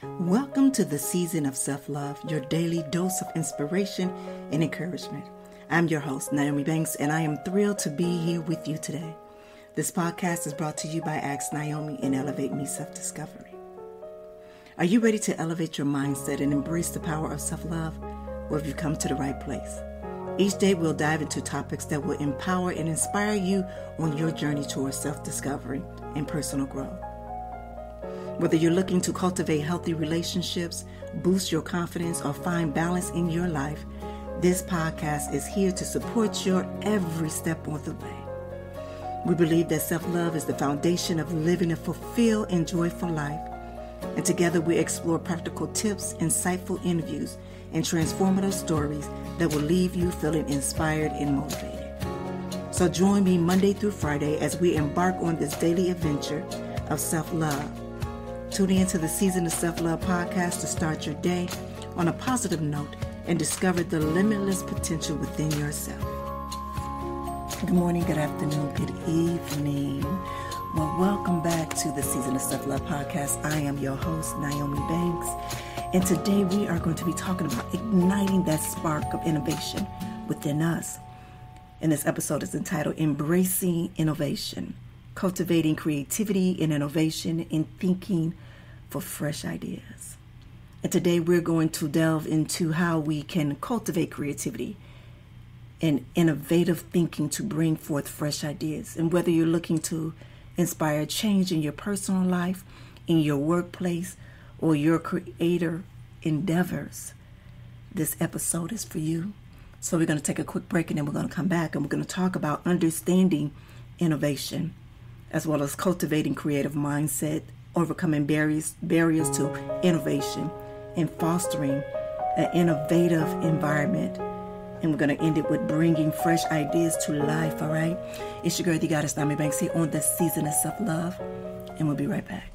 Welcome to the season of self-love, your daily dose of inspiration and encouragement. I'm your host, Nyomi Banks, and I am thrilled to be here with you today. This podcast is brought to you by Ask Nyomi and Elevate Me Self-Discovery. Are you ready to elevate your mindset and embrace the power of self-love? Well, have you come to the right place? Each day we'll dive into topics that will empower and inspire you on your journey towards self-discovery and personal growth. Whether you're looking to cultivate healthy relationships, boost your confidence, or find balance in your life, this podcast is here to support your every step on the way. We believe that self-love is the foundation of living a fulfilled and joyful life. And together we explore practical tips, insightful interviews, and transformative stories that will leave you feeling inspired and motivated. So join me Monday through Friday as we embark on this daily adventure of self-love. Tune in to the Season of Self-Love podcast to start your day on a positive note and discover the limitless potential within yourself. Good morning, good afternoon, good evening. Well, welcome back to the Season of Self-Love podcast. I am your host, Nyomi Banks, and today we are going to be talking about igniting that spark of innovation within us. And this episode is entitled Embracing Innovation. Cultivating creativity and innovation in thinking for fresh ideas. And today we're going to delve into how we can cultivate creativity and innovative thinking to bring forth fresh ideas. And whether you're looking to inspire change in your personal life, in your workplace, or your creator endeavors, this episode is for you. So we're going to take a quick break and then we're going to come back and we're going to talk about understanding innovation, as well as cultivating creative mindset, overcoming barriers to innovation, and fostering an innovative environment. And we're going to end it with bringing fresh ideas to life, all right? It's your girl, the goddess, Nyomi Banks, here on the Season of Self-Love, and we'll be right back.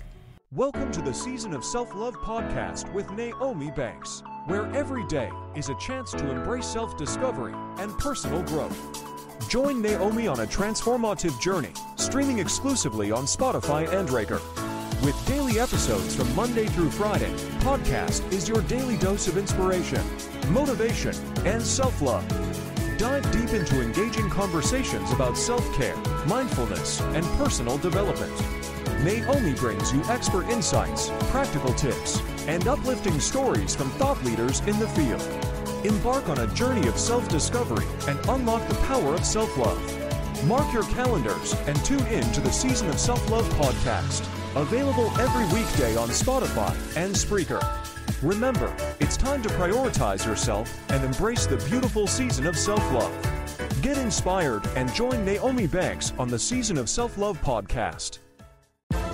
Welcome to the Season of Self-Love podcast with Nyomi Banks, where every day is a chance to embrace self-discovery and personal growth. Join Nyomi on a transformative journey, streaming exclusively on Spotify and Breaker. With daily episodes from Monday through Friday, podcast is your daily dose of inspiration, motivation, and self-love. Dive deep into engaging conversations about self-care, mindfulness, and personal development. Nyomi brings you expert insights, practical tips, and uplifting stories from thought leaders in the field. Embark on a journey of self-discovery and unlock the power of self-love. Mark your calendars and tune in to the Season of Self-Love podcast, available every weekday on Spotify and Spreaker. Remember, it's time to prioritize yourself and embrace the beautiful season of self-love. Get inspired and join Nyomi Banks on the Season of Self-Love podcast.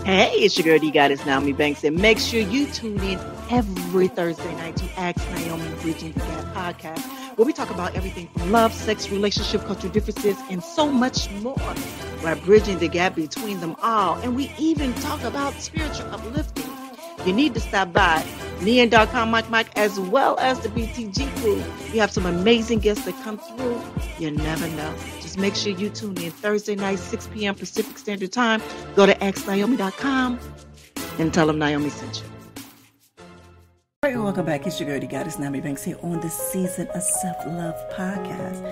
Hey, it's your girl, the goddess, Nyomi Banks, and make sure you tune in every Thursday night to Ask Nyomi Bridging the Gap podcast, where we talk about everything from love, sex, relationship, cultural differences, and so much more. We're bridging the gap between them all, and we even talk about spiritual uplifting. You need to stop by Neon.com, Mike, as well as the BTG crew. We have some amazing guests that come through. You never know. Just make sure you tune in Thursday night, 6 p.m. Pacific Standard Time. Go to AskNyomi.com and tell them Nyomi sent you. All right, welcome back. It's your girl, the goddess, Nyomi Banks, here on the Season of Self-Love podcast.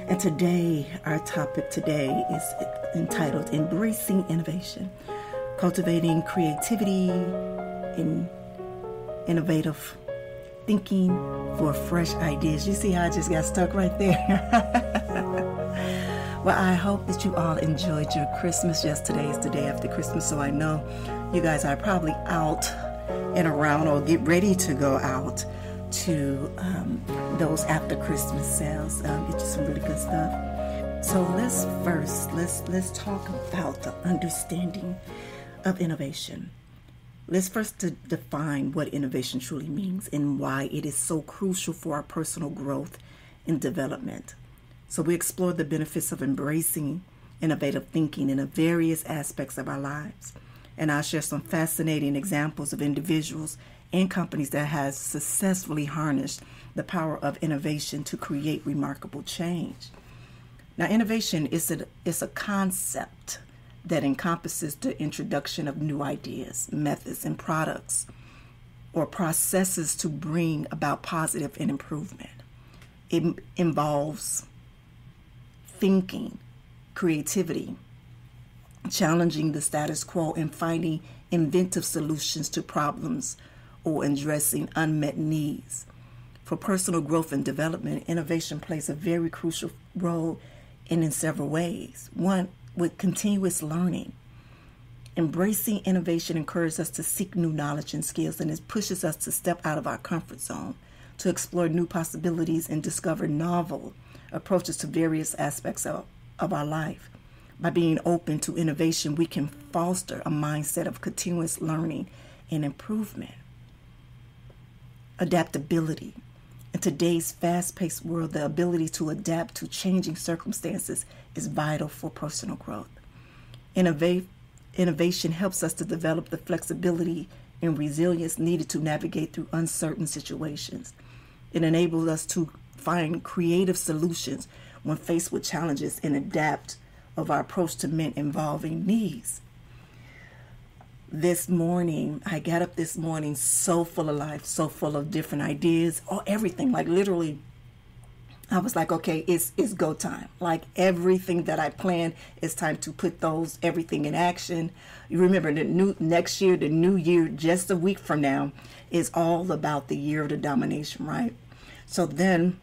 And today, our topic today is entitled Embracing Innovation. Cultivating creativity in innovative thinking for fresh ideas. You see how I just got stuck right there? Well, I hope that you all enjoyed your Christmas. Yes, today is the day after Christmas, so I know you guys are probably out and around or get ready to go out to those after Christmas sales. Get you some really good stuff. So let's talk about the understanding of innovation. Let's first define what innovation truly means and why it is so crucial for our personal growth and development. So we explore the benefits of embracing innovative thinking in the various aspects of our lives. And I'll share some fascinating examples of individuals and companies that have successfully harnessed the power of innovation to create remarkable change. Now, innovation is a concept that encompasses the introduction of new ideas, methods, and products or processes to bring about positive and improvement. It involves thinking, creativity, challenging the status quo, and finding inventive solutions to problems or addressing unmet needs. For personal growth and development, innovation plays a very crucial role in several ways. One, with continuous learning. Embracing innovation encourages us to seek new knowledge and skills, and it pushes us to step out of our comfort zone, to explore new possibilities and discover novel approaches to various aspects of our life. By being open to innovation, we can foster a mindset of continuous learning and improvement. Adaptability. In today's fast-paced world, the ability to adapt to changing circumstances is vital for personal growth. Innovation helps us to develop the flexibility and resilience needed to navigate through uncertain situations. It enables us to find creative solutions when faced with challenges and adapt of our approach to men involving needs. This morning, I got up this morning so full of life, so full of different ideas, or everything. Like literally, I was like, okay, it's go time. Like everything that I planned, it's time to put everything in action. You remember next year, the new year, just a week from now, is all about the year of the domination, right? So then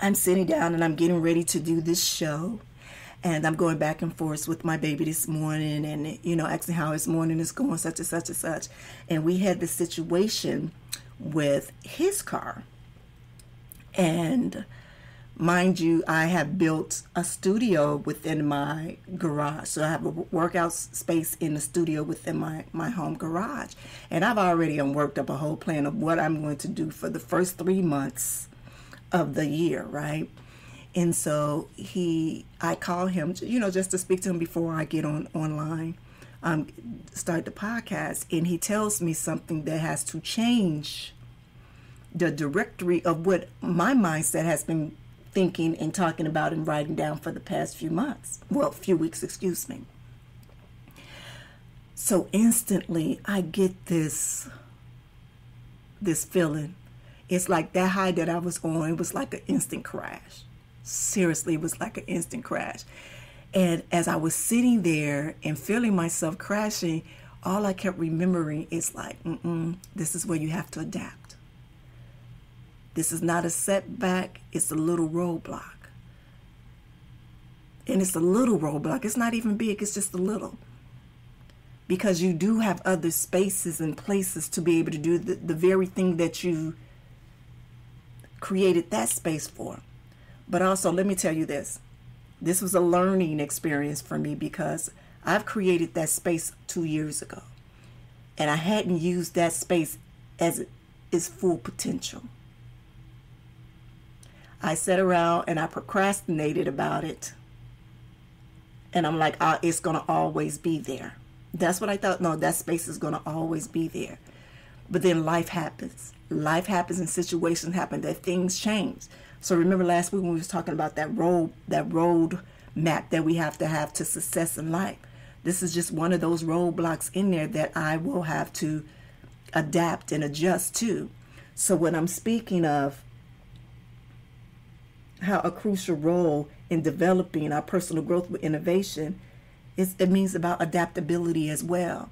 I'm sitting down and I'm getting ready to do this show. And I'm going back and forth with my baby this morning and, asking how his morning is going, such and such and such. And we had this situation with his car. And mind you, I have built a studio within my garage. So I have a workout space in the studio within my home garage. And I've already worked up a whole plan of what I'm going to do for the first 3 months of the year, right? And so I call him, just to speak to him before I get online, start the podcast. And he tells me something that has to change the directory of what my mindset has been thinking and talking about and writing down for the past few weeks, excuse me. So instantly I get this feeling. It's like that high that I was on, it was like an instant crash. Seriously, it was like an instant crash. And as I was sitting there and feeling myself crashing, all I kept remembering is like, this is where you have to adapt. This is not a setback, it's a little roadblock. And it's a little roadblock. It's not even big, it's just a little. Because you do have other spaces and places to be able to do the very thing that you created that space for. But also, let me tell you this. This was a learning experience for me because I've created that space 2 years ago. And I hadn't used that space as its full potential. I sat around and I procrastinated about it. And I'm like, it's going to always be there. That's what I thought. No, that space is going to always be there. But then life happens. Life happens and situations happen, that things change. So remember last week when we was talking about that road map that we have to success in life. This is just one of those roadblocks in there that I will have to adapt and adjust to. So when I'm speaking of how a crucial role in developing our personal growth with innovation, it means about adaptability as well.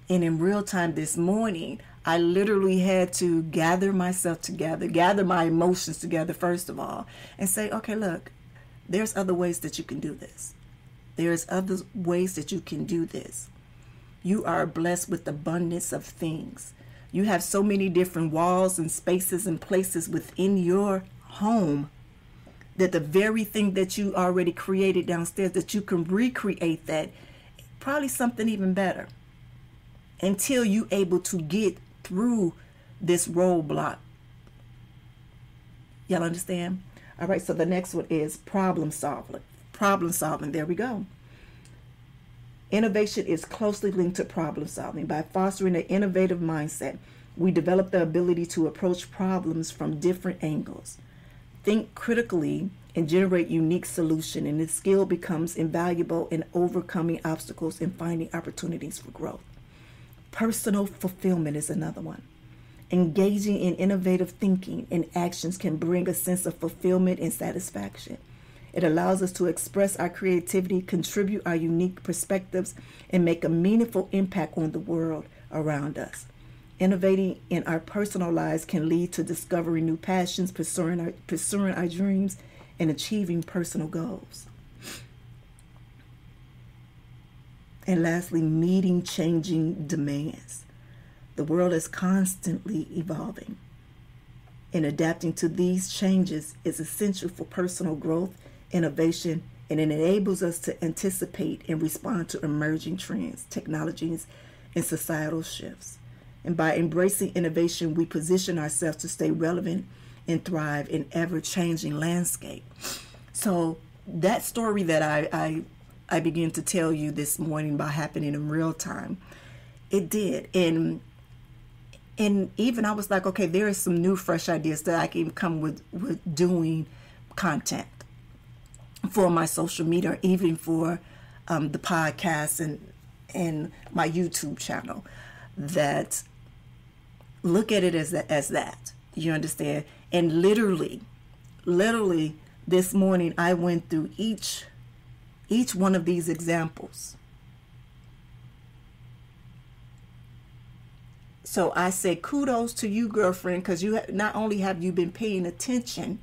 And in real time this morning, I literally had to gather myself together, gather my emotions together first of all, and say, okay, look, there's other ways that you can do this. There's other ways that you can do this. You are blessed with abundance of things. You have so many different walls and spaces and places within your home that the very thing that you already created downstairs, that you can recreate that, probably something even better, until you're able to get through this roadblock. Y'all understand? All right, so the next one is problem solving. Problem solving, there we go. Innovation is closely linked to problem solving. By fostering an innovative mindset, we develop the ability to approach problems from different angles. Think critically and generate unique solutions, and this skill becomes invaluable in overcoming obstacles and finding opportunities for growth. Personal fulfillment is another one. Engaging in innovative thinking and actions can bring a sense of fulfillment and satisfaction. It allows us to express our creativity, contribute our unique perspectives, and make a meaningful impact on the world around us. Innovating in our personal lives can lead to discovering new passions, pursuing our dreams, and achieving personal goals. And lastly, meeting changing demands. The world is constantly evolving, and adapting to these changes is essential for personal growth, innovation, and it enables us to anticipate and respond to emerging trends, technologies, and societal shifts. And by embracing innovation, we position ourselves to stay relevant and thrive in ever-changing landscape. So that story that I began to tell you this morning about happening in real time, it did. And even I was like, okay, there are some new, fresh ideas that I can come with doing content for my social media, or even for the podcast and my YouTube channel. That look at it as that. You understand? And literally, this morning I went through each one of these examples. So I say kudos to you, girlfriend, because you not only have you been paying attention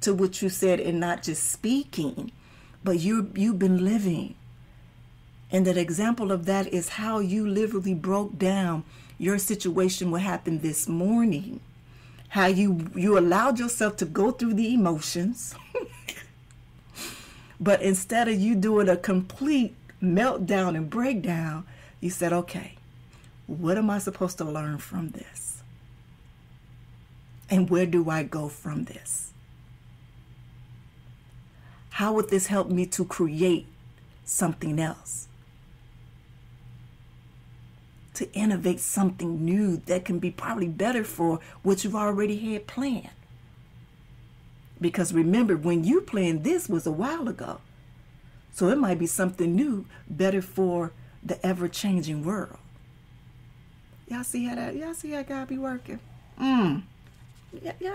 to what you said and not just speaking, but you've been living. And that example of that is how you literally broke down your situation, what happened this morning, how you allowed yourself to go through the emotions, but instead of you doing a complete meltdown and breakdown, you said, okay, what am I supposed to learn from this? And where do I go from this? How would this help me to create something else? To innovate something new that can be probably better for what you've already had planned. Because remember, when you planned this was a while ago. So it might be something new, better for the ever-changing world. Y'all see how God be working? Y'all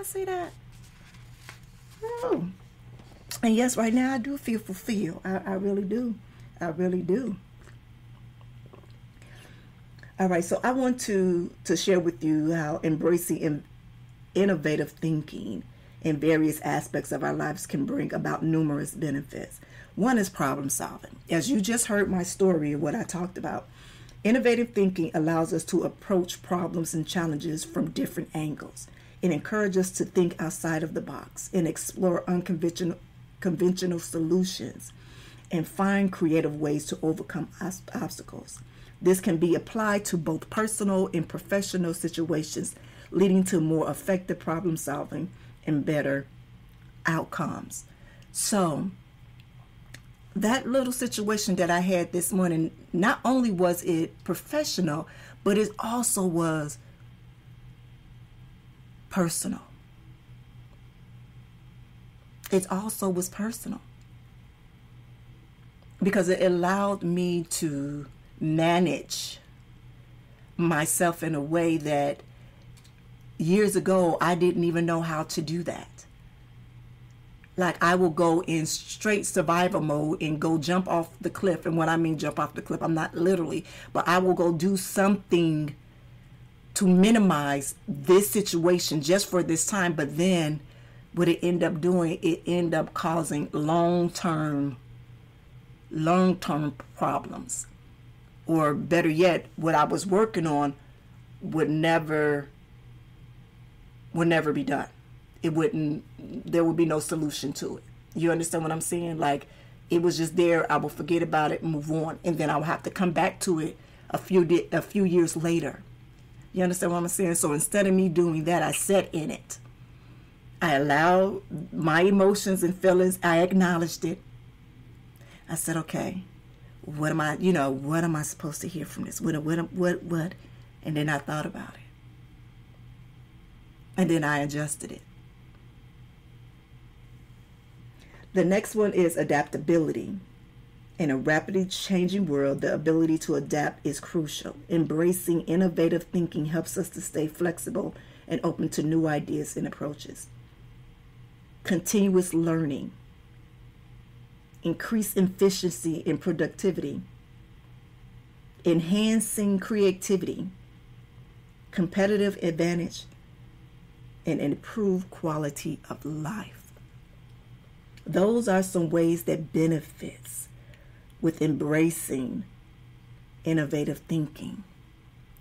see that? And yes, right now I do feel fulfilled. I really do. I really do. All right, so I want to share with you how embracing innovative thinking in various aspects of our lives can bring about numerous benefits. One is problem solving. As you just heard my story of what I talked about, innovative thinking allows us to approach problems and challenges from different angles. It encourages us to think outside of the box and explore unconventional solutions and find creative ways to overcome obstacles. This can be applied to both personal and professional situations, leading to more effective problem solving and better outcomes. So that little situation that I had this morning, not only was it professional, but it also was personal. It also was personal because it allowed me to manage myself in a way that years ago I didn't even know how to do that. Like I will go in straight survival mode and go jump off the cliff. And when I mean jump off the cliff, I'm not literally, but I will go do something to minimize this situation just for this time. But then what it end up doing, it end up causing long-term problems. Or better yet, what I was working on would never be done. There would be no solution to it. You understand what I'm saying? Like it was just there. I will forget about it, move on, and then I will have to come back to it a few years later. You understand what I'm saying? So instead of me doing that, I sat in it. I allowed my emotions and feelings. I acknowledged it. I said, okay, what am I supposed to hear from this? What? And then I thought about it. And then I adjusted it. The next one is adaptability. In a rapidly changing world, the ability to adapt is crucial. Embracing innovative thinking helps us to stay flexible and open to new ideas and approaches. Continuous learning, increase efficiency and productivity, enhancing creativity, competitive advantage, and improved quality of life. Those are some ways that benefits with embracing innovative thinking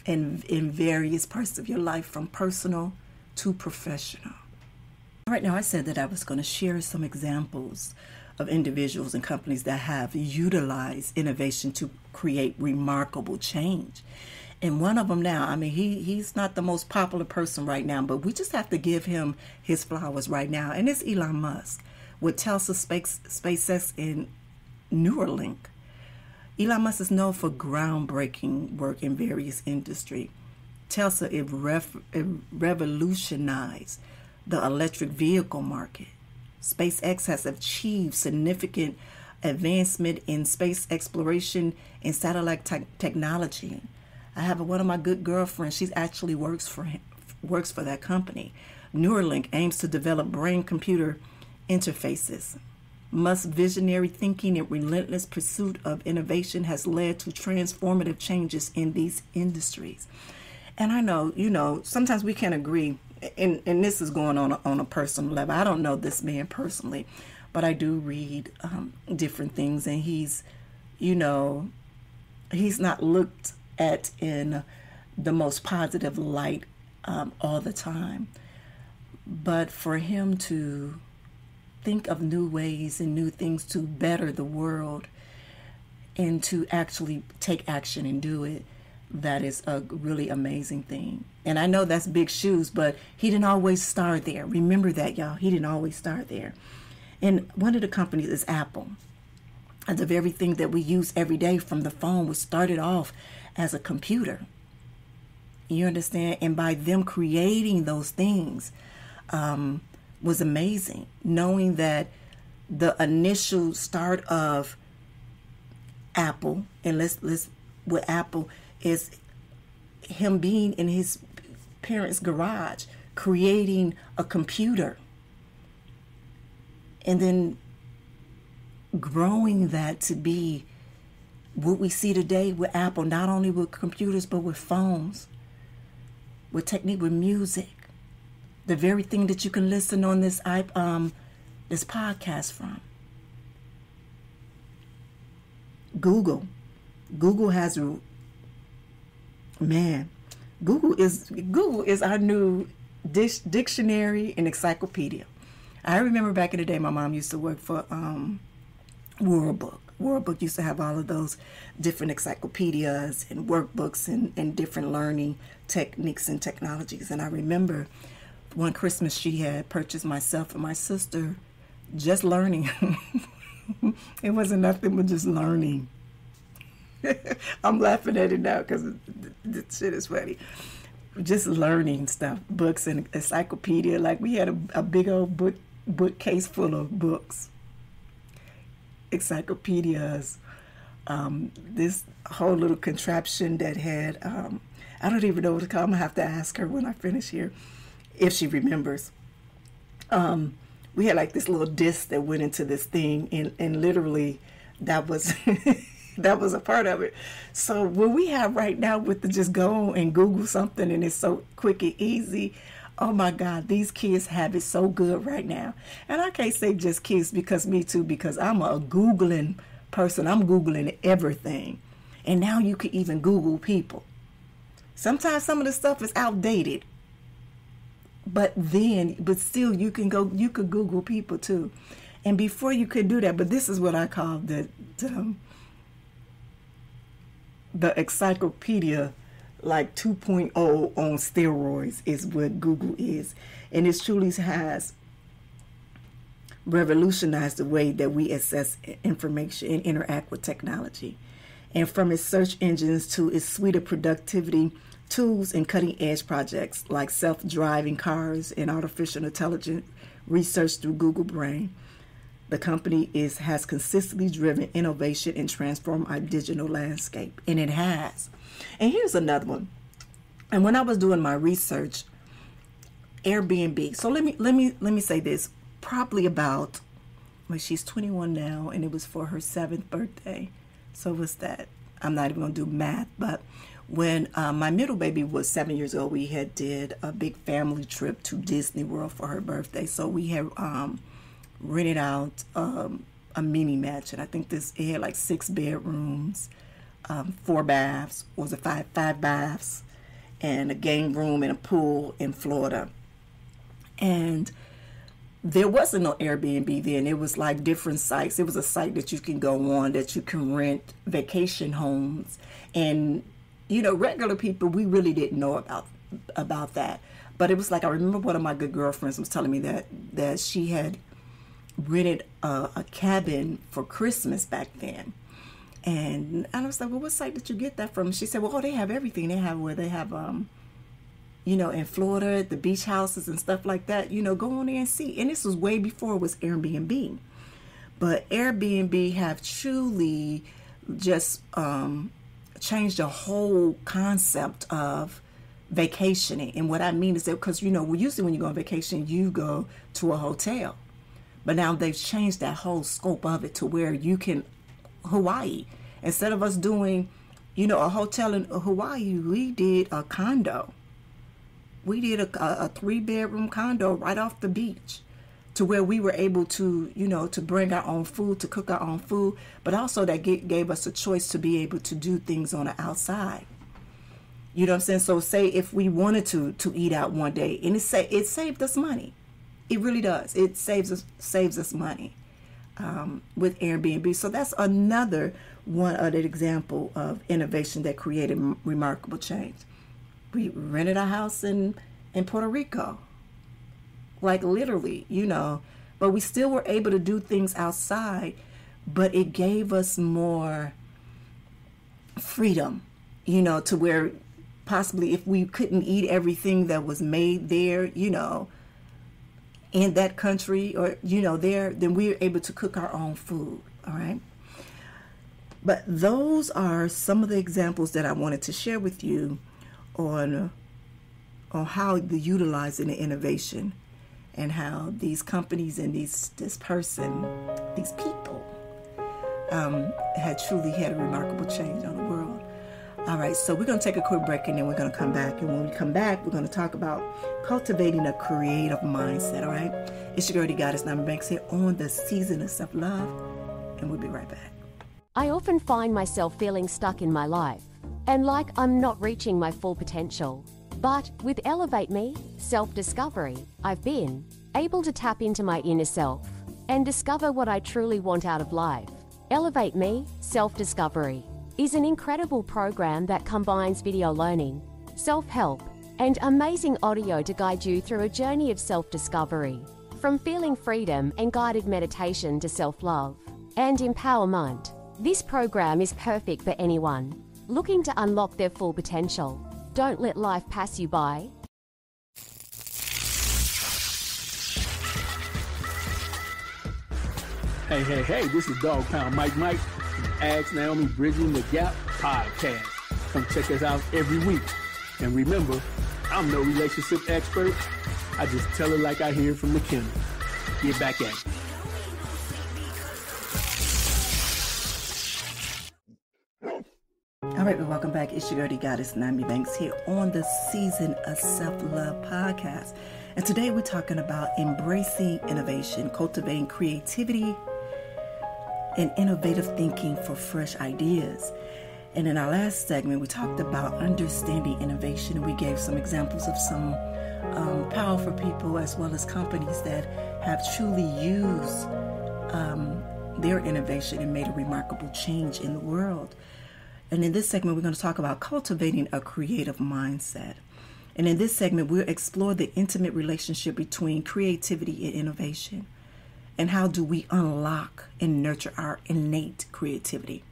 and in various parts of your life, from personal to professional. All right, now I said that I was going to share some examples of individuals and companies that have utilized innovation to create remarkable change. And one of them now, I mean, he's not the most popular person right now, but we just have to give him his flowers right now. And it's Elon Musk with Tesla, SpaceX, and Neuralink. Elon Musk is known for groundbreaking work in various industries. Tesla revolutionized the electric vehicle market. SpaceX has achieved significant advancement in space exploration and satellite technology. I have one of my good girlfriends. She actually works for that company. Neuralink aims to develop brain-computer interfaces. Musk's visionary thinking and relentless pursuit of innovation has led to transformative changes in these industries. And I know, sometimes we can't agree, and this is going on a personal level. I don't know this man personally, but I do read different things, and he's not looked at in the most positive light all the time. But for him to think of new ways and new things to better the world and to actually take action and do it, that is a really amazing thing. And I know that's big shoes, but he didn't always start there. Remember that, y'all. He didn't always start there. And one of the companies is Apple. And of everything that we use every day, from the phone, was started off as a computer. You understand? And by them creating those things, was amazing, knowing that the initial start of Apple, and let's with Apple, is him being in his parents' garage creating a computer, and then growing that to be what we see today with Apple, not only with computers but with phones, with technique, with music. The very thing that you can listen on this podcast from. Google has, man, Google is our new dictionary and encyclopedia. I remember back in the day, my mom used to work for World Book. World Book used to have all of those different encyclopedias and workbooks and different learning techniques and technologies. And I remember one Christmas she had purchased myself and my sister just learning. It wasn't nothing but just learning. I'm laughing at it now because the shit is funny. Just learning stuff, books and encyclopedia. Like we had a big old bookcase full of books, encyclopedias. This whole little contraption that had, I don't even know what to call it. I'm going to have to ask her when I finish here, if she remembers. We had like this little disc that went into this thing, and literally that was that was a part of it. So what we have right now with the just go and Google something and it's so quick and easy, oh my God, these kids have it so good right now. And I can't say just kids, because me too, because I'm a Googling person. I'm Googling everything. And now you can even Google people. Sometimes some of the stuff is outdated. But still you could Google people too. And before you could do that, but this is what I call the encyclopedia, like 2.0 on steroids is what Google is. And it truly has revolutionized the way that we access information and interact with technology. And from its search engines to its suite of productivity tools and cutting-edge projects like self-driving cars and artificial intelligence research through Google Brain, The company has consistently driven innovation and transformed our digital landscape, and it has. And here's another one. And when I was doing my research, Airbnb. So let me say this. Probably about, well, she's 21 now, and it was for her 7th birthday. So what's that? I'm not even gonna do math, but when my middle baby was 7 years old, we had did a big family trip to Disney World for her birthday. So we had rented out a mini mansion. I think it had like 6 bedrooms, 4 baths, or was it five baths, and a game room and a pool in Florida. And there wasn't no Airbnb then. It was like different sites. It was a site that you can go on that you can rent vacation homes. And, you know, regular people, we really didn't know about that. But it was like, I remember one of my good girlfriends was telling me that she had rented a cabin for Christmas back then. And I was like, well, what site did you get that from? She said, well, they have everything. They have you know, in Florida, the beach houses and stuff like that, you know, go on there and see. And this was way before it was Airbnb. But Airbnb have truly just changed the whole concept of vacationing. And what I mean is that, because, you know, usually when you go on vacation, you go to a hotel. But now they've changed that whole scope of it to where you can, Hawaii. Instead of us doing, you know, a hotel in Hawaii, we did a condo. We did a 3-bedroom condo right off the beach, to where we were able to, you know, to bring our own food, to cook our own food, but also that gave us a choice to be able to do things on the outside. You know what I'm saying? So say if we wanted to eat out one day, and it saved us money. It really does. It saves us money with Airbnb. So that's another one other example of innovation that created remarkable change. We rented a house in Puerto Rico, like literally, you know, but we still were able to do things outside, but it gave us more freedom, you know, to where possibly if we couldn't eat everything that was made there, you know, in that country or, you know, there, then we were able to cook our own food. All right. But those are some of the examples that I wanted to share with you on how to utilize the innovation, and how these companies and these people had truly had a remarkable change on the world. All right, so we're going to take a quick break, and then we're going to come back. And when we come back, we're going to talk about cultivating a creative mindset. All right, it's your girl, Goddess Nyomi Banks, here on the Season of Self-Love, and we'll be right back. I often find myself feeling stuck in my life and like I'm not reaching my full potential. But with Elevate Me, self-discovery, I've been able to tap into my inner self and discover what I truly want out of life. Elevate Me, self-discovery is an incredible program that combines video learning, self-help, and amazing audio to guide you through a journey of self-discovery. From feeling freedom and guided meditation to self-love and empowerment, this program is perfect for anyone looking to unlock their full potential. Don't let life pass you by. Hey, this is Dog Pound Mike from Ask Naomi Bridging the Gap podcast. Come check us out every week. And remember, I'm no relationship expert. I just tell it like I hear from the kennel. Get back at it. All right, well, welcome back. It's your girl, Goddess Nyomi Banks, here on the Season of Self-Love podcast. And today we're talking about embracing innovation, cultivating creativity, and innovative thinking for fresh ideas. And in our last segment, we talked about understanding innovation, and we gave some examples of some powerful people as well as companies that have truly used their innovation and made a remarkable change in the world. And in this segment, we're going to talk about cultivating a creative mindset. And in this segment, we'll explore the intimate relationship between creativity and innovation. And how do we unlock and nurture our innate creativity?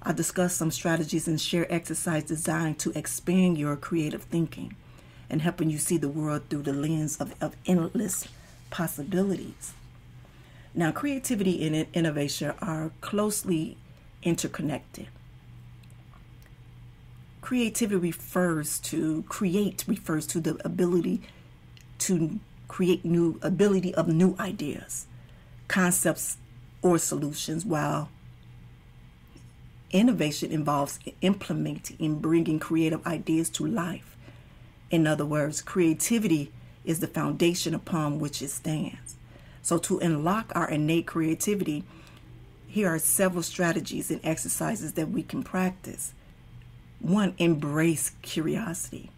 I'll discuss some strategies and share exercises designed to expand your creative thinking and helping you see the world through the lens of endless possibilities. Now, creativity and innovation are closely interconnected. Creativity refers to the ability to create ability of new ideas, concepts, or solutions, while innovation involves implementing and bringing creative ideas to life. In other words, creativity is the foundation upon which it stands. So to unlock our innate creativity, here are several strategies and exercises that we can practice. 1, embrace curiosity.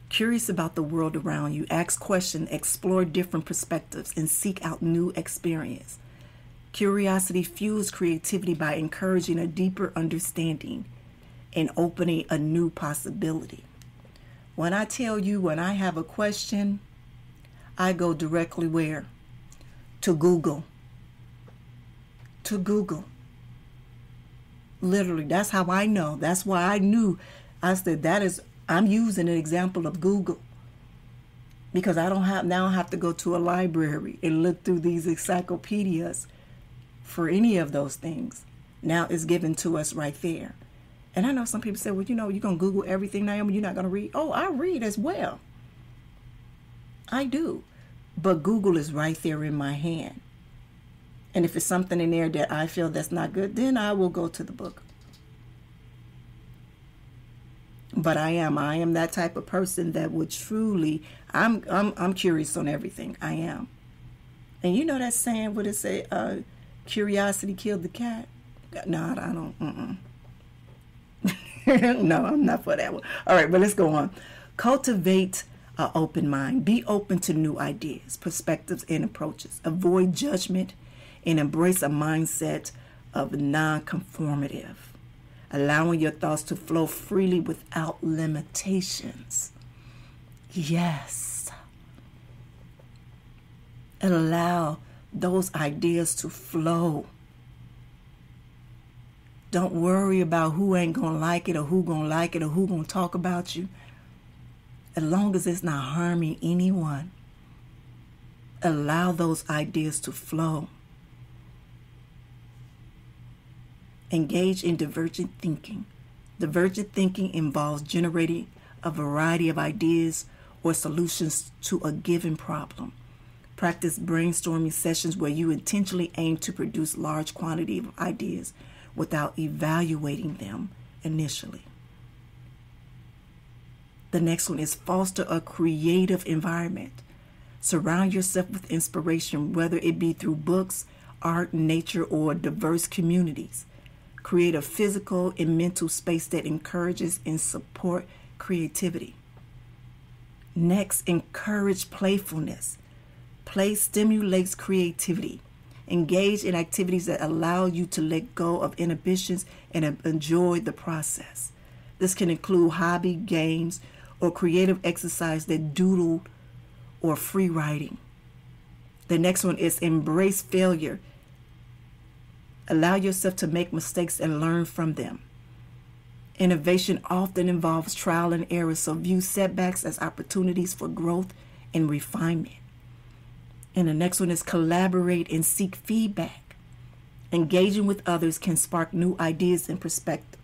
Curious about the world around you, ask questions, explore different perspectives, and seek out new experience. Curiosity fuels creativity by encouraging a deeper understanding and opening a new possibility. When I tell you, when I have a question, I go directly where? To Google. Literally, that's how I know. That's why I knew. I said, I'm using an example of Google, because I don't have to go to a library and look through these encyclopedias for any of those things. Now it's given to us right there. And I know some people say, well, you're going to Google everything, Naomi, you're not going to read. Oh, I read as well. I do. But Google is right there in my hand. And if it's something in there that I feel that's not good, then I will go to the book. But I am that type of person that would truly, I'm curious on everything. I am. And you know that saying, what it say, curiosity killed the cat? No, I don't. No, I'm not for that one. All right, but let's go on. Cultivate an open mind. Be open to new ideas, perspectives, and approaches. Avoid judgment and embrace a mindset of non-conformative, allowing your thoughts to flow freely without limitations. Yes. Allow those ideas to flow. Don't worry about who ain't gonna like it or who gonna like it or who gonna talk about you. As long as it's not harming anyone, allow those ideas to flow. Engage in divergent thinking. Divergent thinking involves generating a variety of ideas or solutions to a given problem. Practice brainstorming sessions where you intentionally aim to produce large quantity of ideas without evaluating them initially. The next one is foster a creative environment. Surround yourself with inspiration, whether it be through books, art, nature, or diverse communities. Create a physical and mental space that encourages and supports creativity. Next, encourage playfulness. Play stimulates creativity. Engage in activities that allow you to let go of inhibitions and enjoy the process. This can include hobby, games, or creative exercise that doodle or free writing. The next one is embrace failure. Allow yourself to make mistakes and learn from them. Innovation often involves trial and error, so view setbacks as opportunities for growth and refinement. And the next one is collaborate and seek feedback. Engaging with others can spark new ideas and perspective.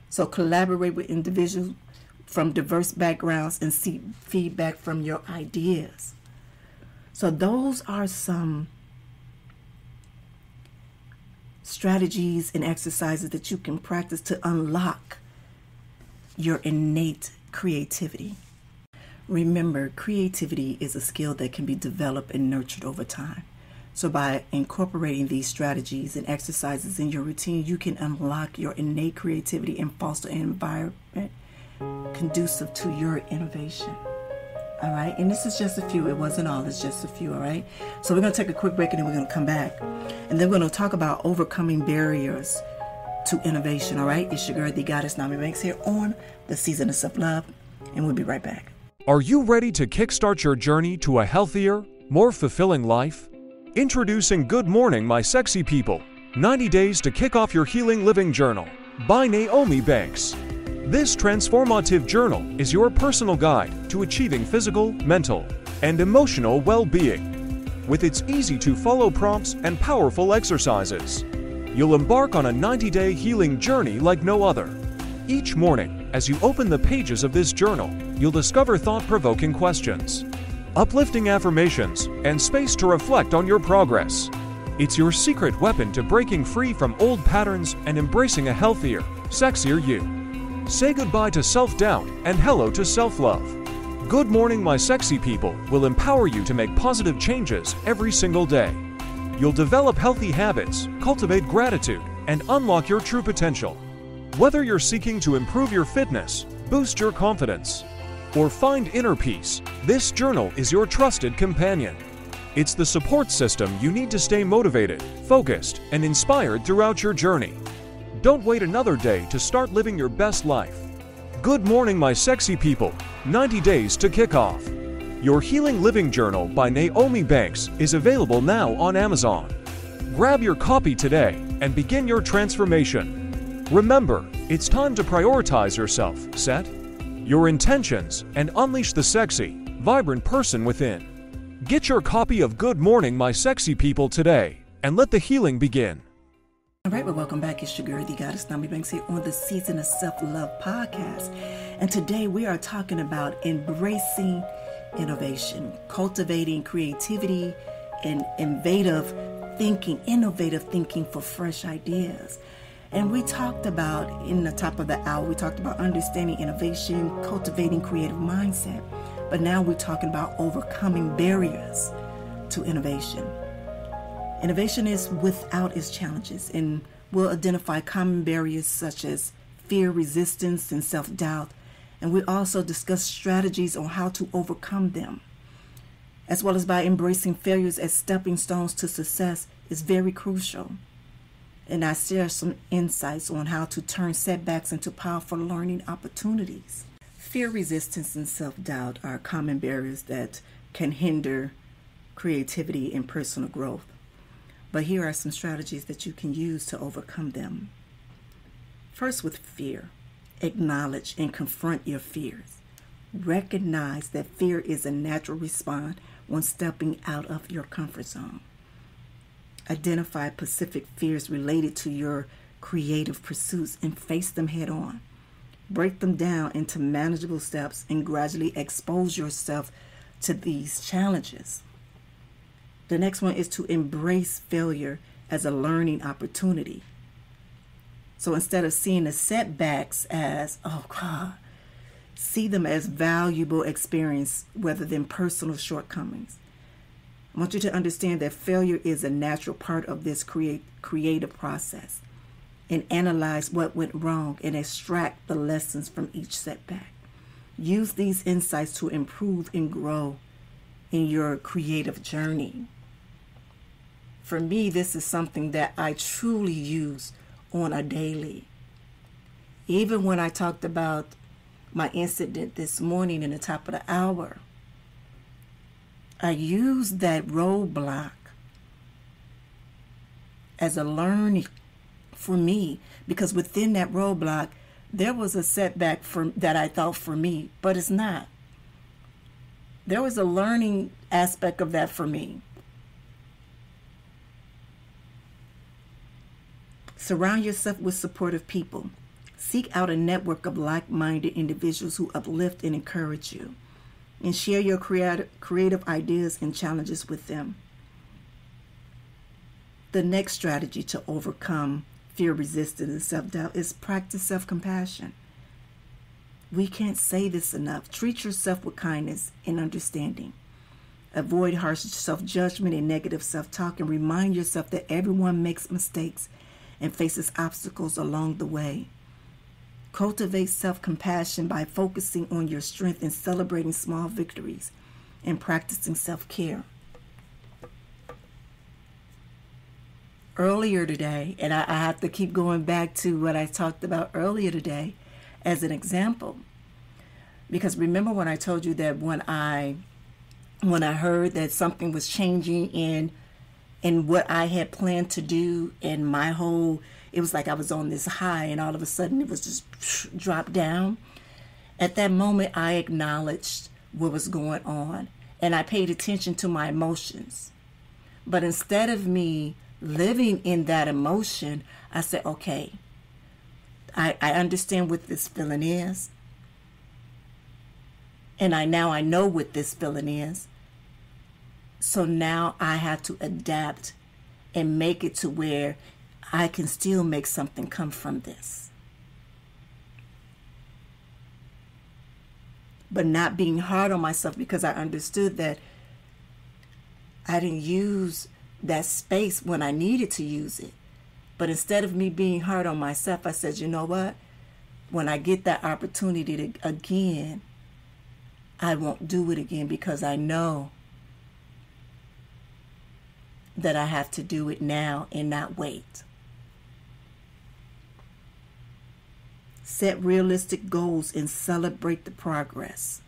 So collaborate with individuals from diverse backgrounds and seek feedback from your ideas. So those are some strategies and exercises that you can practice to unlock your innate creativity. Remember, creativity is a skill that can be developed and nurtured over time. So by incorporating these strategies and exercises in your routine, you can unlock your innate creativity and foster an environment conducive to your innovation. All right, and this is just a few. It wasn't all, it's just a few, all right? So we're going to take a quick break and then we're going to come back. And then we're going to talk about overcoming barriers to innovation, all right? It's your girl, the goddess, Nyomi Banks, here on the Season of Self-Love, and we'll be right back. Are you ready to kickstart your journey to a healthier, more fulfilling life? Introducing Good Morning, My Sexy People, 90 Days to Kick Off Your Healing Living Journal by Nyomi Banks. This transformative journal is your personal guide to achieving physical, mental, and emotional well-being. with its easy-to-follow prompts and powerful exercises. You'll embark on a 90-day healing journey like no other. Each morning, as you open the pages of this journal, you'll discover thought-provoking questions, uplifting affirmations, and space to reflect on your progress. It's your secret weapon to breaking free from old patterns and embracing a healthier, sexier you. Say goodbye to self-doubt and hello to self-love. Good Morning, My Sexy People will empower you to make positive changes every single day. You'll develop healthy habits, cultivate gratitude, and unlock your true potential. Whether you're seeking to improve your fitness, boost your confidence, or find inner peace, this journal is your trusted companion. It's the support system you need to stay motivated, focused, and inspired throughout your journey. Don't wait another day to start living your best life. Good Morning, My Sexy People, 90 Days to Kick Off. Your Healing Living Journal by Nyomi Banks is available now on Amazon. Grab your copy today and begin your transformation. Remember, it's time to prioritize yourself, set your intentions, and unleash the sexy, vibrant person within. Get your copy of Good Morning, My Sexy People today, and let the healing begin. All right, well, welcome back. It's your girl, the goddess Nyomi Banks, here on the Season of Self-Love podcast. And today we are talking about embracing innovation, cultivating creativity, and innovative thinking for fresh ideas. And we talked about, in the top of the hour, we talked about understanding innovation, cultivating creative mindset. But now we're talking about overcoming barriers to innovation. Innovation is without its challenges, and we'll identify common barriers such as fear, resistance, and self-doubt. And we also discuss strategies on how to overcome them, as well as by embracing failures as stepping stones to success is very crucial. And I share some insights on how to turn setbacks into powerful learning opportunities. Fear, resistance, and self-doubt are common barriers that can hinder creativity and personal growth. But here are some strategies that you can use to overcome them. First, with fear, acknowledge and confront your fears. Recognize that fear is a natural response when stepping out of your comfort zone. Identify specific fears related to your creative pursuits and face them head on. Break them down into manageable steps and gradually expose yourself to these challenges. The next one is to embrace failure as a learning opportunity. So instead of seeing the setbacks as, oh God, see them as valuable experience rather than personal shortcomings. I want you to understand that failure is a natural part of this creative process, and analyze what went wrong and extract the lessons from each setback. Use these insights to improve and grow in your creative journey. For me, this is something that I truly use on a daily. Even when I talked about my incident this morning in the top of the hour, I used that roadblock as a learning for me, because within that roadblock, there was a setback that I thought for me, but it's not. There was a learning aspect of that for me. Surround yourself with supportive people. Seek out a network of like-minded individuals who uplift and encourage you, and share your creative ideas and challenges with them. The next strategy to overcome fear, resistance, and self-doubt is practice self-compassion. We can't say this enough. Treat yourself with kindness and understanding. Avoid harsh self-judgment and negative self-talk, and remind yourself that everyone makes mistakes and faces obstacles along the way. Cultivate self-compassion by focusing on your strength and celebrating small victories and practicing self-care. Earlier today, and I have to keep going back to what I talked about earlier today as an example, because remember when I told you that when I heard that something was changing in what I had planned to do, and it was like I was on this high and all of a sudden it was just dropped down. At that moment, I acknowledged what was going on, and I paid attention to my emotions. But instead of me living in that emotion, I said, okay, I understand what this feeling is. And I know what this feeling is. So now I have to adapt and make it to where I can still make something come from this. But not being hard on myself, because I understood that I didn't use that space when I needed to use it. But instead of me being hard on myself, I said, you know what? When I get that opportunity to again, I won't do it again, because I know that I have to do it now and not wait. Set realistic goals and celebrate the progress.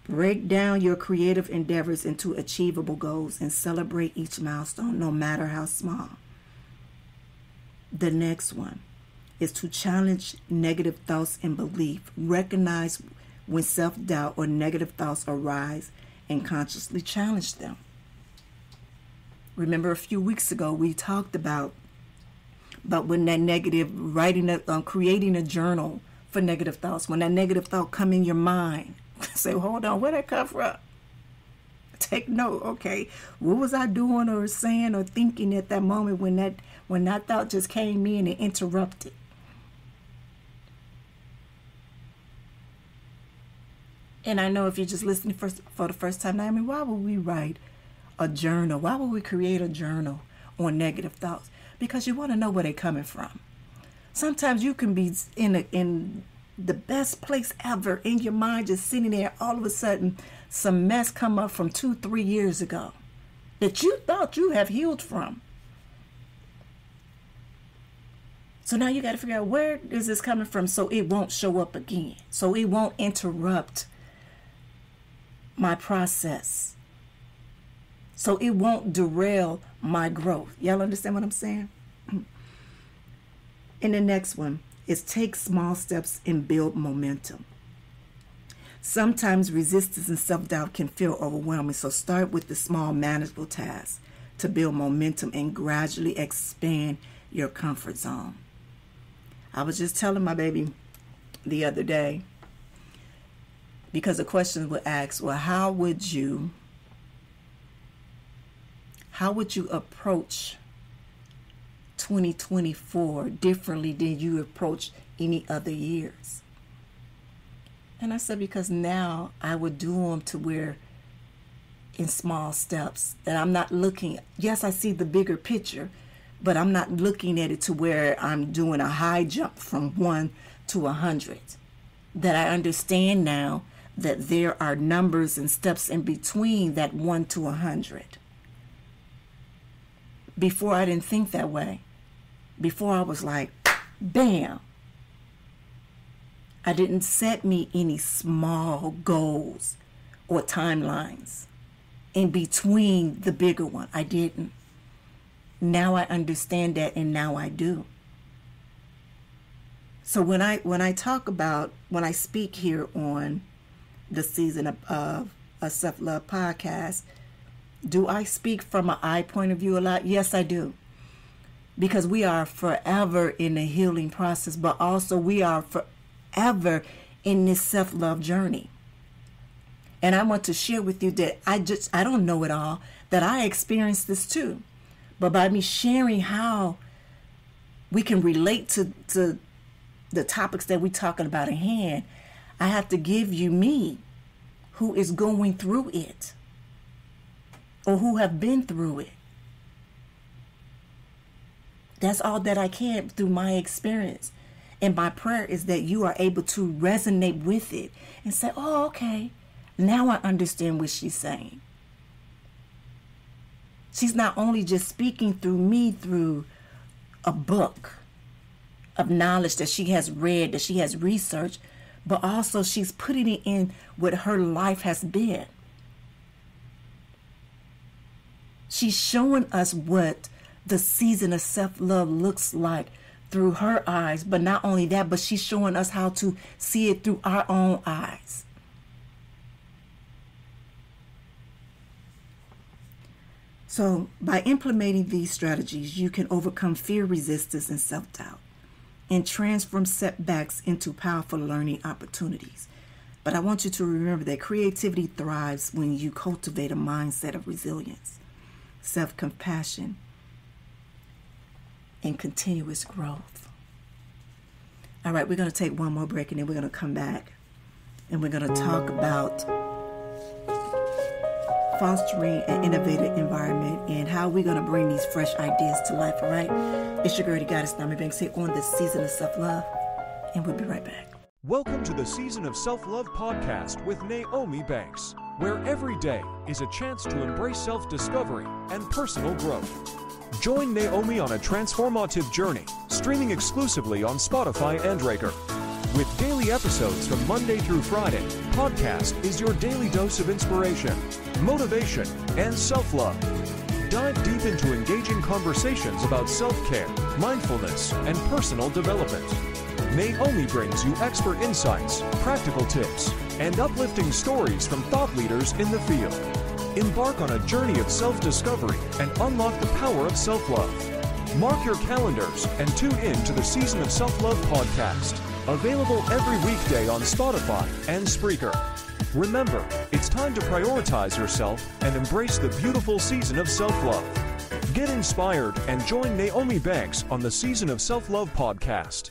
Break down your creative endeavors into achievable goals and celebrate each milestone, no matter how small. The next one is to challenge negative thoughts and belief. Recognize when self-doubt or negative thoughts arise and consciously challenge them. Remember a few weeks ago we talked about when that negative creating a journal for negative thoughts. When that negative thought come in your mind, say, hold on, where'd that come from? Take note. Okay, what was I doing or saying or thinking at that moment when that thought just came in and interrupted? And I know if you're just listening for the first time, Nyomi, why would we write a journal? Why would we create a journal on negative thoughts? Because you want to know where they're coming from. Sometimes you can be in the best place ever in your mind, just sitting there. All of a sudden, some mess come up from 2-3 years ago that you thought you have healed from. So now you got to figure out, where is this coming from, so it won't show up again, so it won't interrupt my process, so it won't derail my growth. Y'all understand what I'm saying? And the next one is take small steps and build momentum. Sometimes resistance and self-doubt can feel overwhelming, so start with the small manageable tasks to build momentum and gradually expand your comfort zone. I was just telling my baby the other day, because the question was asked, well, how would you approach 2024 differently than you approach any other years? And I said, because now I would do them to where in small steps, that I'm not looking, yes, I see the bigger picture, but I'm not looking at it to where I'm doing a high jump from 1 to 100. That I understand now that there are numbers and steps in between that 1 to 100. Before I didn't think that way. Before I was like, bam. I didn't set me any small goals or timelines in between the bigger one. I didn't. Now I understand that, and now I do. So when I speak here on the season of a self-love podcast, do I speak from an I point of view a lot? Yes, I do. Because we are forever in the healing process, but also we are forever in this self-love journey. And I want to share with you that I don't know it all, that I experienced this too. But by me sharing how we can relate to the topics that we're talking about in hand, I have to give you me, who is going through it, or who have been through it. That's all that I can through my experience. And my prayer is that you are able to resonate with it and say, oh, okay, now I understand what she's saying. She's not only just speaking through me through a book of knowledge that she has read, that she has researched, but also she's putting it in what her life has been. She's showing us what the season of self-love looks like through her eyes. But not only that, but she's showing us how to see it through our own eyes. So by implementing these strategies, you can overcome fear, resistance, and self-doubt and transform setbacks into powerful learning opportunities. But I want you to remember that creativity thrives when you cultivate a mindset of resilience, self-compassion, and continuous growth. All right, we're going to take one more break and then we're going to come back and we're going to talk about fostering an innovative environment and how we're going to bring these fresh ideas to life. All right, it's your girl, the goddess Nyomi Banks, here on the Season of Self-Love, and we'll be right back. Welcome to the Season of Self-Love podcast with Nyomi Banks, where every day is a chance to embrace self-discovery and personal growth. Join Nyomi on a transformative journey, streaming exclusively on Spotify and Breaker. With daily episodes from Monday through Friday, podcast is your daily dose of inspiration, motivation, and self-love. Dive deep into engaging conversations about self-care, mindfulness, and personal development. Nyomi brings you expert insights, practical tips, and uplifting stories from thought leaders in the field. Embark on a journey of self-discovery and unlock the power of self-love. Mark your calendars and tune in to the Season of Self-Love podcast, available every weekday on Spotify and Spreaker. Remember, it's time to prioritize yourself and embrace the beautiful season of self-love. Get inspired and join Nyomi Banks on the Season of Self-Love podcast.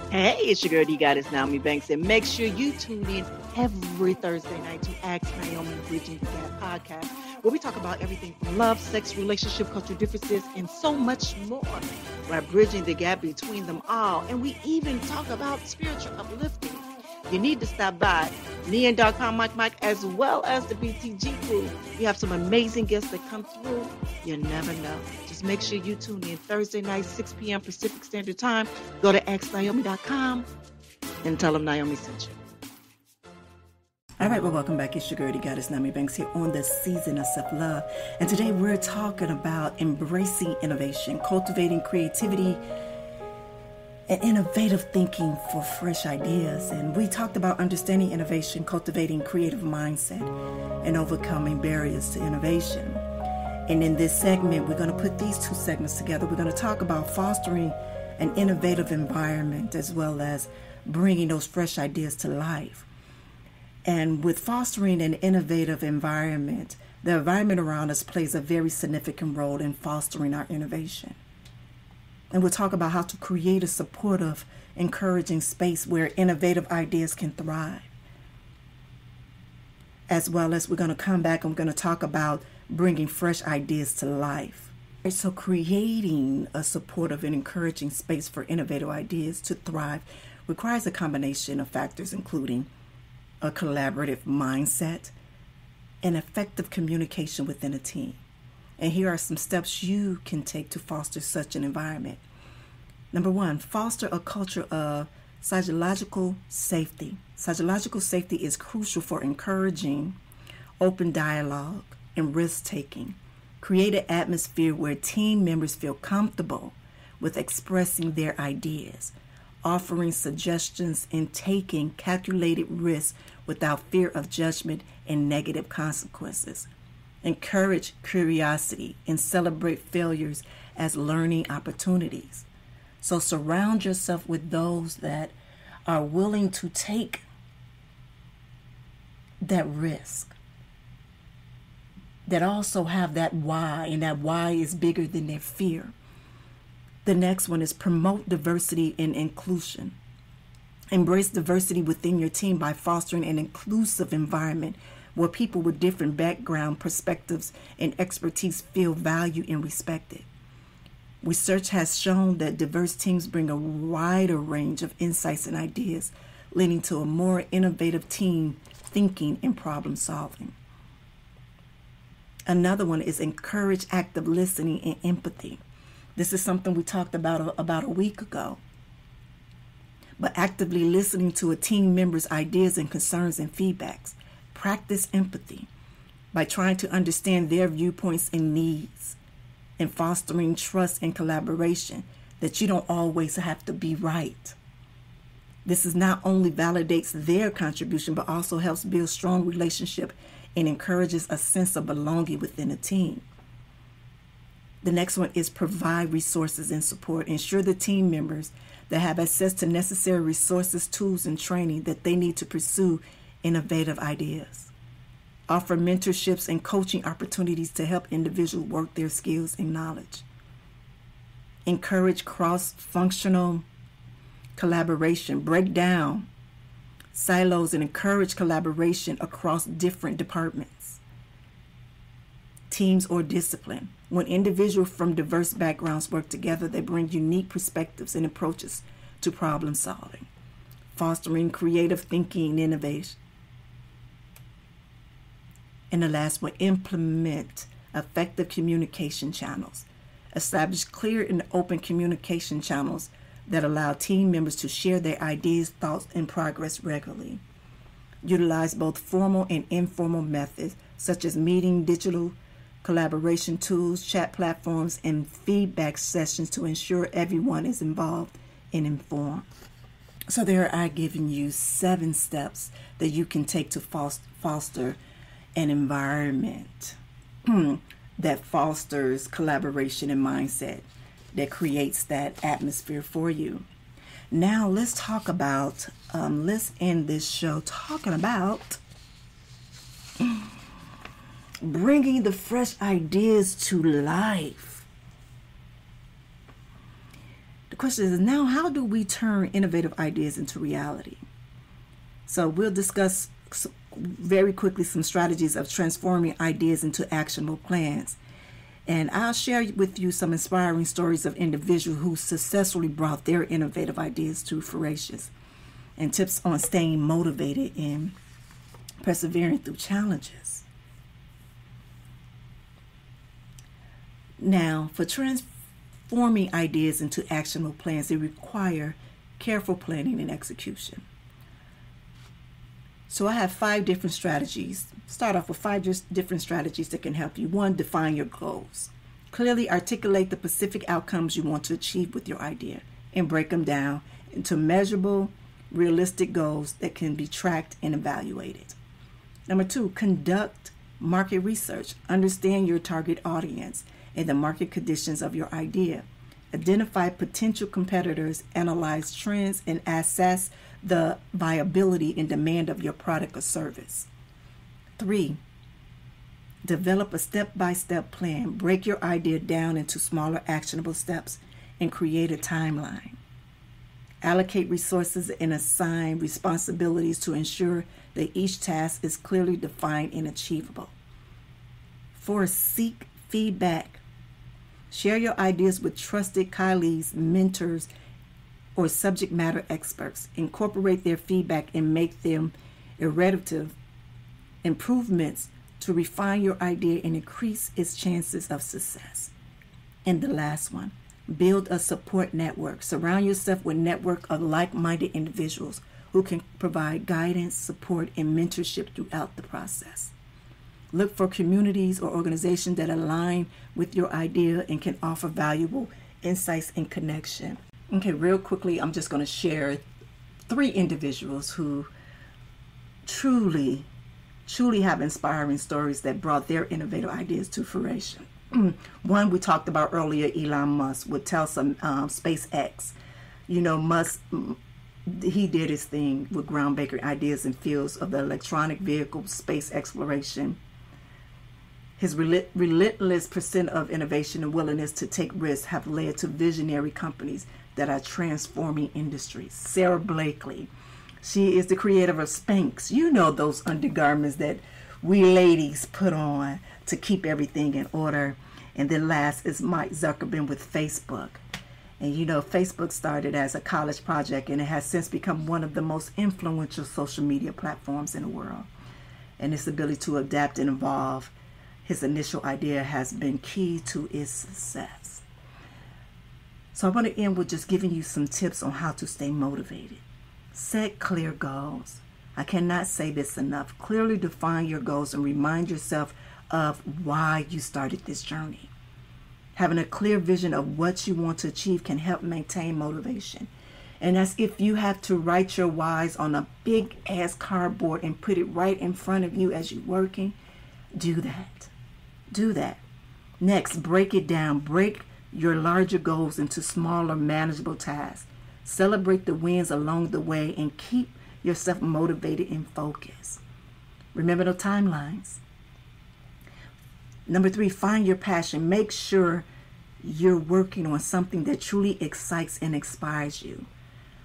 Hey, it's your girl, the goddess Nyomi Banks, and make sure you tune in every Thursday night to Ask Nyomi Bridging the Gap podcast, where we talk about everything from love, sex, relationship, cultural differences, and so much more. We're bridging the gap between them all, and we even talk about spiritual uplifting. You need to stop by me and Mike, as well as the BTG crew. We have some amazing guests that come through. You never know. Just make sure you tune in Thursday night, 6 p.m. Pacific Standard Time. Go to AskNyomi.com and tell them Nyomi sent you. All right, well, welcome back. It's your girl, the goddess Nyomi Banks, here on the Season of Self-Love. And today we're talking about embracing innovation, cultivating creativity, and innovative thinking for fresh ideas. And we talked about understanding innovation, cultivating creative mindset, and overcoming barriers to innovation. And in this segment, we're going to put these two segments together. We're going to talk about fostering an innovative environment as well as bringing those fresh ideas to life. And with fostering an innovative environment, the environment around us plays a very significant role in fostering our innovation. And we'll talk about how to create a supportive, encouraging space where innovative ideas can thrive. As well as we're going to come back and we're going to talk about bringing fresh ideas to life. So creating a supportive and encouraging space for innovative ideas to thrive requires a combination of factors, including a collaborative mindset and effective communication within a team. And here are some steps you can take to foster such an environment. Number one, foster a culture of psychological safety. Psychological safety is crucial for encouraging open dialogue and risk-taking. Create an atmosphere where team members feel comfortable with expressing their ideas, offering suggestions, and taking calculated risks without fear of judgment and negative consequences. Encourage curiosity and celebrate failures as learning opportunities. So surround yourself with those that are willing to take that risk, that also have that why, and that why is bigger than their fear. The next one is promote diversity and inclusion. Embrace diversity within your team by fostering an inclusive environment where people with different background, perspectives, and expertise feel valued and respected. Research has shown that diverse teams bring a wider range of insights and ideas, leading to a more innovative team thinking and problem solving. Another one is encourage active listening and empathy. This is something we talked about a week ago. But actively listening to a team member's ideas and concerns and feedbacks. Practice empathy by trying to understand their viewpoints and needs, and fostering trust and collaboration that you don't always have to be right. This is not only validates their contribution, but also helps build strong relationship and encourages a sense of belonging within a team. The next one is provide resources and support. Ensure the team members that have access to necessary resources, tools, and training that they need to pursue innovative ideas. Offer mentorships and coaching opportunities to help individuals work their skills and knowledge. Encourage cross-functional collaboration. Break down silos and encourage collaboration across different departments, teams, or discipline. When individuals from diverse backgrounds work together, they bring unique perspectives and approaches to problem solving, fostering creative thinking and innovation. And the last one, implement effective communication channels. Establish clear and open communication channels that allow team members to share their ideas, thoughts, and progress regularly. Utilize both formal and informal methods, such as meeting, digital collaboration tools, chat platforms, and feedback sessions to ensure everyone is involved and informed. So there I've given you 7 steps that you can take to foster an environment that fosters collaboration and mindset, that creates that atmosphere for you. Now let's talk about, let's end this show talking about bringing the fresh ideas to life. The question is now, how do we turn innovative ideas into reality? So we'll discuss very quickly some strategies of transforming ideas into actionable plans. And I'll share with you some inspiring stories of individuals who successfully brought their innovative ideas to fruition, and tips on staying motivated and persevering through challenges. Now, for transforming ideas into actionable plans, they require careful planning and execution. So I have 5 different strategies. Start off with 5 different strategies that can help you. 1, define your goals. Clearly articulate the specific outcomes you want to achieve with your idea and break them down into measurable, realistic goals that can be tracked and evaluated. Number 2, conduct market research. Understand your target audience and the market conditions of your idea. Identify potential competitors, analyze trends, and assess the viability and demand of your product or service. 3, develop a step-by-step plan. Break your idea down into smaller actionable steps and create a timeline. Allocate resources and assign responsibilities to ensure that each task is clearly defined and achievable. 4, seek feedback. Share your ideas with trusted colleagues, mentors, or subject matter experts. Incorporate their feedback and make them iterative improvements to refine your idea and increase its chances of success. And the last one, build a support network. Surround yourself with a network of like-minded individuals who can provide guidance, support, and mentorship throughout the process. Look for communities or organizations that align with your idea and can offer valuable insights and connection. Okay, real quickly, I'm just going to share 3 individuals who truly have inspiring stories that brought their innovative ideas to fruition. One we talked about earlier, Elon Musk with Tesla, SpaceX. You know, Musk, he did his thing with groundbreaking ideas in fields of the electronic vehicle, space exploration. His relentless pursuit of innovation and willingness to take risks have led to visionary companies that are transforming industries. Sarah Blakely, she is the creator of Spanx. You know, those undergarments that we ladies put on to keep everything in order. And then last is Mike Zuckerberg with Facebook. And you know, Facebook started as a college project and it has since become one of the most influential social media platforms in the world. And its ability to adapt and evolve his initial idea has been key to its success. So I want to end with just giving you some tips on how to stay motivated. Set clear goals. I cannot say this enough. Clearly define your goals and remind yourself of why you started this journey. Having a clear vision of what you want to achieve can help maintain motivation. And that's if you have to write your whys on a big ass cardboard and put it right in front of you as you're working, do that. Do that. Next, break it down. Break your larger goals into smaller, manageable tasks. Celebrate the wins along the way and keep yourself motivated and focused. Remember the timelines. Number 3, find your passion. Make sure you're working on something that truly excites and inspires you.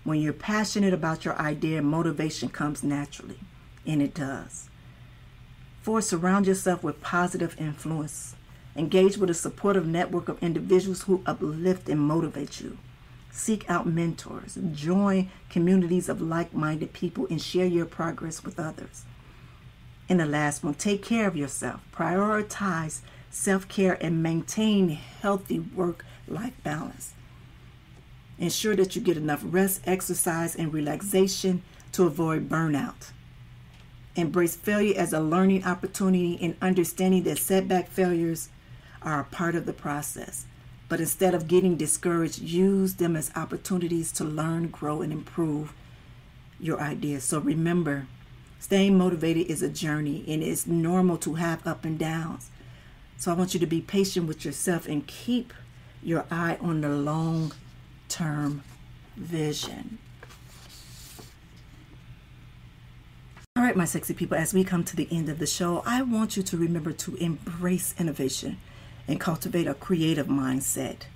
When you're passionate about your idea, motivation comes naturally, and it does. 4, surround yourself with positive influence. Engage with a supportive network of individuals who uplift and motivate you. Seek out mentors. Join communities of like-minded people and share your progress with others. And the last one, take care of yourself. Prioritize self-care and maintain healthy work-life balance. Ensure that you get enough rest, exercise, and relaxation to avoid burnout. Embrace failure as a learning opportunity and understanding that setback failures are a part of the process. But instead of getting discouraged, use them as opportunities to learn, grow, and improve your ideas. So remember, staying motivated is a journey, and it's normal to have up and downs. So I want you to be patient with yourself and keep your eye on the long-term vision. All right, my sexy people, as we come to the end of the show, I want you to remember to embrace innovation and cultivate a creative mindset.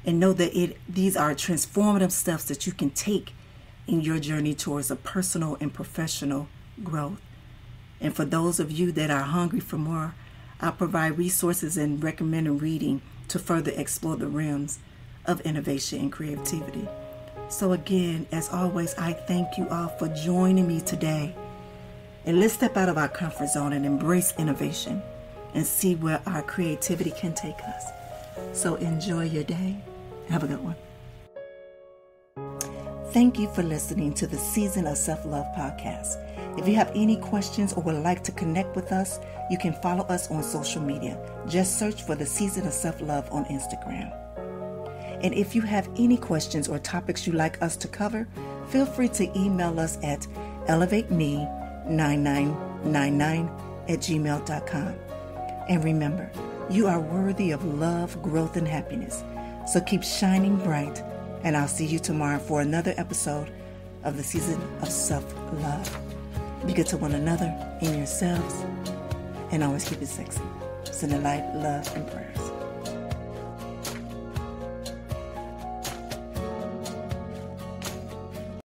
And know that these are transformative steps that you can take in your journey towards a personal and professional growth. And for those of you that are hungry for more, I'll provide resources and recommended reading to further explore the realms of innovation and creativity. So again, as always, I thank you all for joining me today. And let's step out of our comfort zone and embrace innovation and see where our creativity can take us. So enjoy your day. Have a good one. Thank you for listening to the Season of Self-Love podcast. If you have any questions or would like to connect with us, you can follow us on social media. Just search for the Season of Self-Love on Instagram. And if you have any questions or topics you'd like us to cover, feel free to email us at elevateme9999@gmail.com. And remember, you are worthy of love, growth, and happiness. So keep shining bright, and I'll see you tomorrow for another episode of the Season of Self-Love. Be good to one another and yourselves, and always keep it sexy. Sending light, love, and prayers.